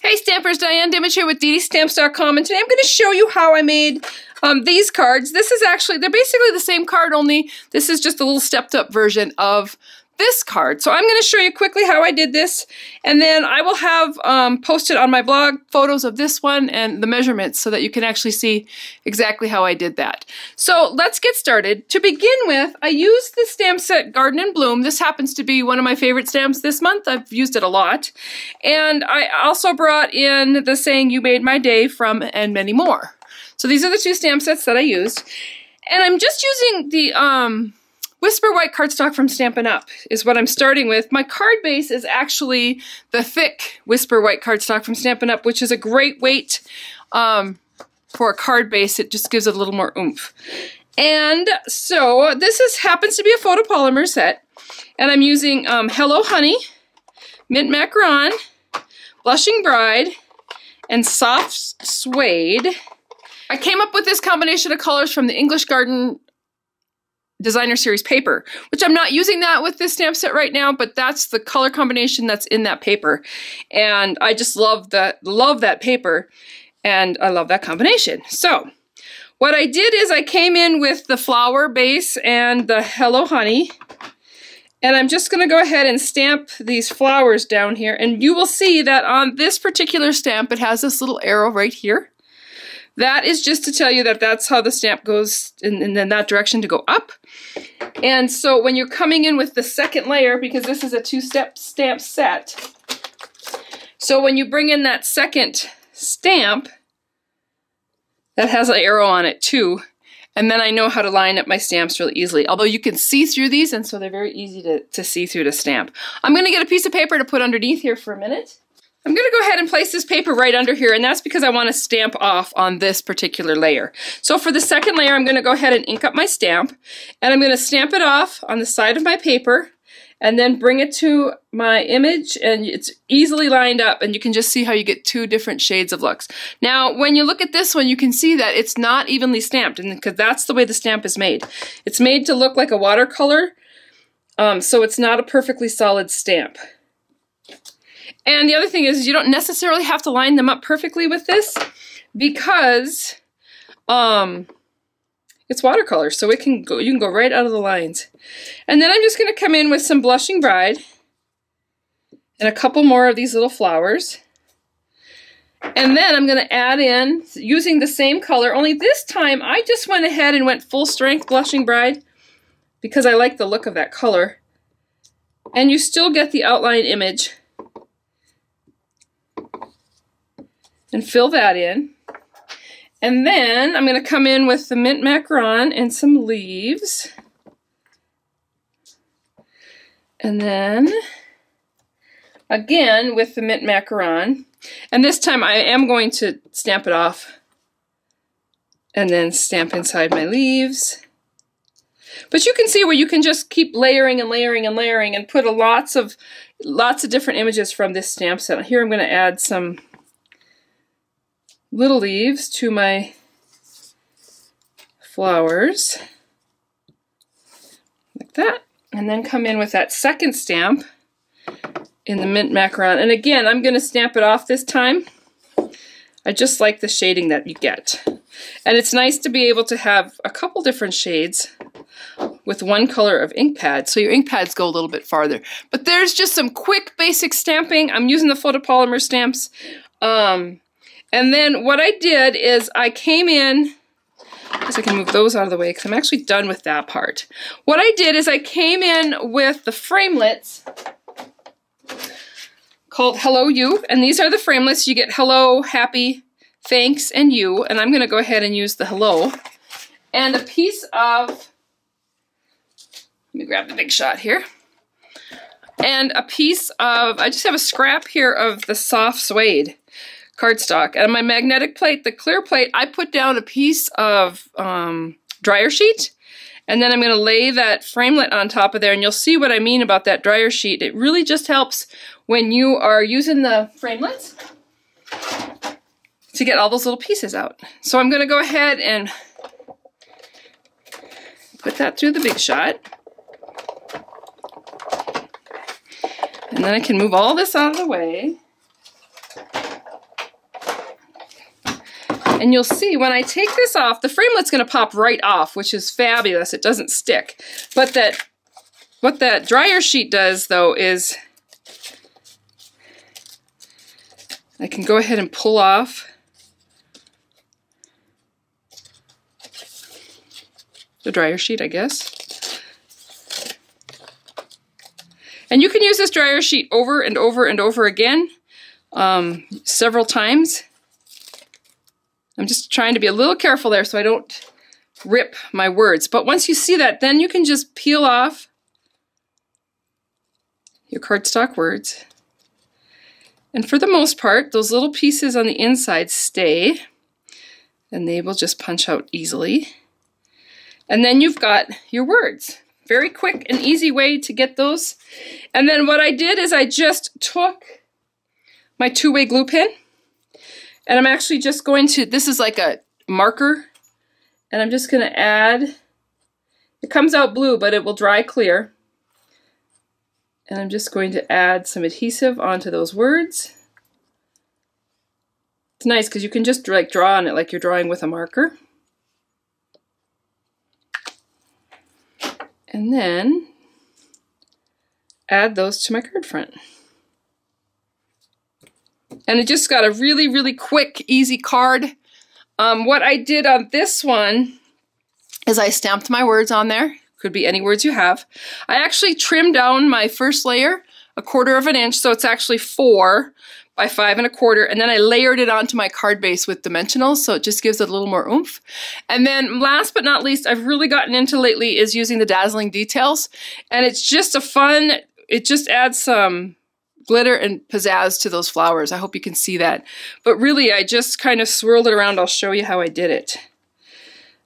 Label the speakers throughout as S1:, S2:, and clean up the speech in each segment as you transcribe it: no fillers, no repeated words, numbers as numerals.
S1: Hey Stampers, Diane, Dimich here with DDStamps.com, and today I'm going to show you how I made these cards. This is actually, they're basically the same card, only this is just a little stepped up version of this card. So I'm going to show you quickly how I did this, and then I will have posted on my blog photos of this one and the measurements so that you can actually see exactly how I did that. So let's get started. To begin with, I used the stamp set Garden in Bloom. This happens to be one of my favorite stamps this month. I've used it a lot. And I also brought in the Saying You Made My Day from And Many More. So these are the two stamp sets that I used. And I'm just using the Whisper White cardstock from Stampin' Up! Is what I'm starting with. My card base is actually the thick Whisper White cardstock from Stampin' Up!, which is a great weight for a card base. It just gives it a little more oomph. And so this happens to be a photopolymer set. And I'm using Hello Honey, Mint Macaron, Blushing Bride, and Soft Suede. I came up with this combination of colors from the English Garden Designer Series paper, which I'm not using that with this stamp set right now, but that's the color combination that's in that paper. And I just love that paper, and I love that combination. So what I did is I came in with the flower base and the Hello Honey, and I'm just going to go ahead and stamp these flowers down here, and you will see that on this particular stamp it has this little arrow right here. That is just to tell you that that's how the stamp goes in that direction to go up. And so when you're coming in with the second layer, because this is a two-step stamp set, so when you bring in that second stamp, that has an arrow on it too, and then I know how to line up my stamps really easily. Although you can see through these, and so they're very easy to see through to stamp. I'm going to get a piece of paper to put underneath here for a minute. I'm going to go ahead and place this paper right under here, and that's because I want to stamp off on this particular layer. So for the second layer, I'm going to go ahead and ink up my stamp, and I'm going to stamp it off on the side of my paper, and then bring it to my image, and it's easily lined up, and you can just see how you get two different shades of looks. Now, when you look at this one, you can see that it's not evenly stamped, and because that's the way the stamp is made. It's made to look like a watercolor, so it's not a perfectly solid stamp. And the other thing is you don't necessarily have to line them up perfectly with this because it's watercolor, so you can go right out of the lines. And then I'm just going to come in with some Blushing Bride and a couple more of these little flowers. And then I'm going to add in, using the same color, only this time I just went ahead and went full strength Blushing Bride because I like the look of that color. And you still get the outline image. And fill that in. And then I'm going to come in with the Mint Macaron and some leaves. And then again with the Mint Macaron. And this time I am going to stamp it off and then stamp inside my leaves. But you can see where you can just keep layering and layering and layering and put lots of different images from this stamp set. Here I'm going to add some little leaves to my flowers, like that, and then come in with that second stamp in the Mint Macaron. And again, I'm going to stamp it off this time. I just like the shading that you get. And it's nice to be able to have a couple different shades with one color of ink pad, so your ink pads go a little bit farther. But there's just some quick basic stamping. I'm using the photopolymer stamps. And then what I did is I came in, I guess I can move those out of the way because I'm actually done with that part. What I did is I came in with the framelits called Hello You, and these are the framelits. You get hello, happy, thanks, and you, and I'm going to go ahead and use the hello. And a piece of, let me grab the big shot here, and a piece of, I just have a scrap here of the Soft Suede cardstock. And on my magnetic plate, the clear plate, I put down a piece of dryer sheet, and then I'm going to lay that framelit on top of there, and you'll see what I mean about that dryer sheet. It really just helps when you are using the framelits to get all those little pieces out. So I'm going to go ahead and put that through the big shot. And then I can move all this out of the way. And you'll see when I take this off, the framelet's going to pop right off, which is fabulous. It doesn't stick. But what that dryer sheet does, though, is I can go ahead and pull off the dryer sheet, I guess. And you can use this dryer sheet over and over and over again, several times. I'm just trying to be a little careful there so I don't rip my words. But once you see that, then you can just peel off your cardstock words. And for the most part, those little pieces on the inside stay, and they will just punch out easily. And then you've got your words. Very quick and easy way to get those. And then what I did is I just took my two-way glue pen, and I'm actually just going to, this is like a marker, and I'm just going to add, it comes out blue, but it will dry clear. And I'm just going to add some adhesive onto those words. It's nice because you can just like draw on it like you're drawing with a marker. And then add those to my card front. And it just got a really, really quick, easy card. What I did on this one is I stamped my words on there. Could be any words you have. I actually trimmed down my first layer 1/4 of an inch, so it's actually 4 by 5 1/4, and then I layered it onto my card base with dimensionals, so it just gives it a little more oomph. And then last but not least, I've really gotten into lately is using the dazzling details, and it's just a fun, it just adds some glitter and pizzazz to those flowers. I hope you can see that. But really, I just kind of swirled it around. I'll show you how I did it.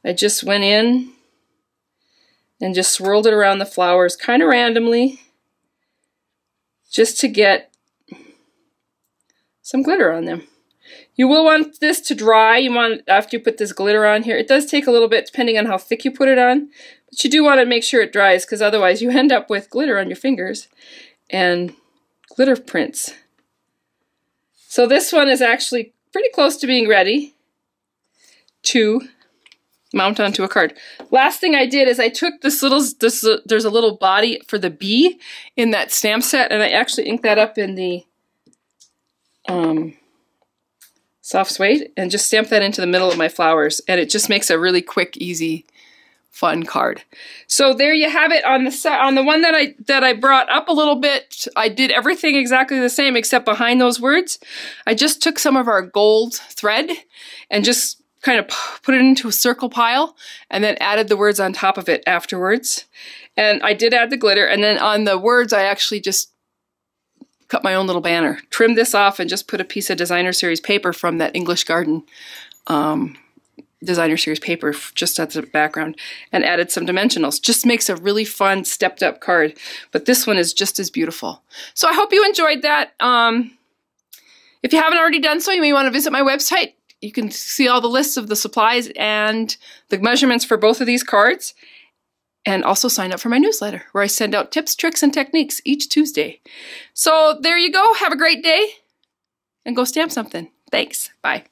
S1: I just went in and just swirled it around the flowers kind of randomly just to get some glitter on them. You will want this to dry. You want, after you put this glitter on here, it does take a little bit depending on how thick you put it on, but you do want to make sure it dries because otherwise you end up with glitter on your fingers and glitter prints. So this one is actually pretty close to being ready to mount onto a card. Last thing I did is I took this little, there's a little body for the bee in that stamp set, and I actually inked that up in the soft suede and just stamped that into the middle of my flowers, and it just makes a really quick, easy, fun card. So there you have it. On the one that I brought up a little bit, I did everything exactly the same except behind those words. I just took some of our gold thread and just kind of put it into a circle pile and then added the words on top of it afterwards. And I did add the glitter, and then on the words I actually just cut my own little banner. Trimmed this off and just put a piece of designer series paper from that English Garden designer series paper just at the background and added some dimensionals. Just makes a really fun stepped up card, but this one is just as beautiful. So I hope you enjoyed that. If you haven't already done so, you may want to visit my website. You can see all the lists of the supplies and the measurements for both of these cards, and also sign up for my newsletter where I send out tips, tricks, and techniques each Tuesday. So there you go. Have a great day and go stamp something. Thanks. Bye.